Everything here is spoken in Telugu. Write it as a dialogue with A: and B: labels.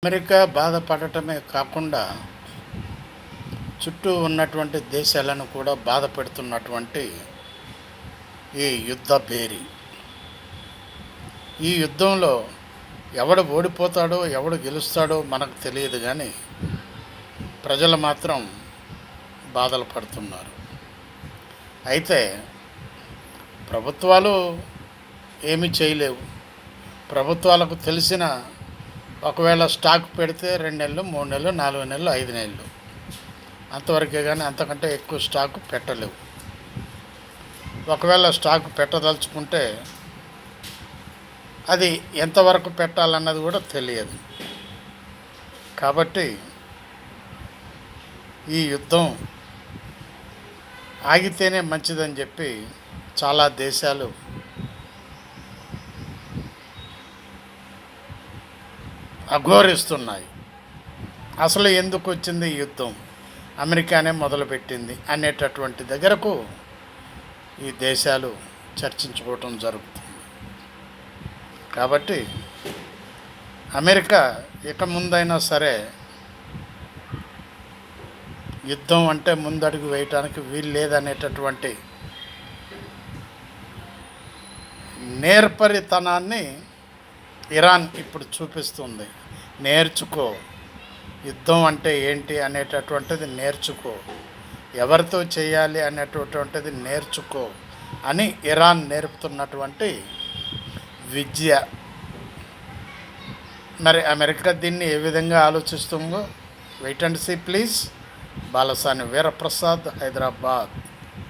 A: అమెరికా బాధపడటమే కాకుండా చుట్టూ ఉన్నటువంటి దేశాలను కూడా బాధపెడుతున్నటువంటి ఈ యుద్ధ భేరి. ఈ యుద్ధంలో ఎవడు ఓడిపోతాడో ఎవడు గెలుస్తాడో మనకు తెలియదు, కానీ ప్రజలు మాత్రం బాధలు పడుతున్నారు. అయితే ప్రభుత్వాలు ఏమీ చేయలేవు. ప్రభుత్వాలకు తెలిసిన ఒకవేళ స్టాక్ పెడితే 2 నెలలు, 3 నెలలు, 4 నెలలు, 5 నెలలు అంతవరకే, కానీ అంతకంటే ఎక్కువ స్టాకు పెట్టలేవు. ఒకవేళ స్టాక్ పెట్టదలుచుకుంటే అది ఎంతవరకు పెట్టాలన్నది కూడా తెలియదు. కాబట్టి ఈ యుద్ధం ఆగితేనే మంచిదని చెప్పి చాలా దేశాలు అఘోరిస్తున్నాయి. అసలు ఎందుకు వచ్చింది ఈ యుద్ధం, అమెరికానే మొదలుపెట్టింది అనేటటువంటి దగ్గరకు ఈ దేశాలు చర్చించుకోవటం జరుగుతుంది. కాబట్టి అమెరికా ఇక ముందైనా సరే యుద్ధం అంటే ముందడుగు వేయటానికి వీలు లేదనేటటువంటి నేర్పరితనాన్ని ఇరాన్ ఇప్పుడు చూపిస్తుంది. నేర్చుకో, యుద్ధం అంటే ఏంటి అనేటటువంటిది నేర్చుకో, ఎవరితో చేయాలి అనేటటువంటిది నేర్చుకో అని ఇరాన్ నేర్పుతున్నటువంటి విద్య. మరి అమెరికా దీన్ని ఏ విధంగా ఆలోచిస్తుందో wait and see please. Balasani Veeraprasad, Hyderabad.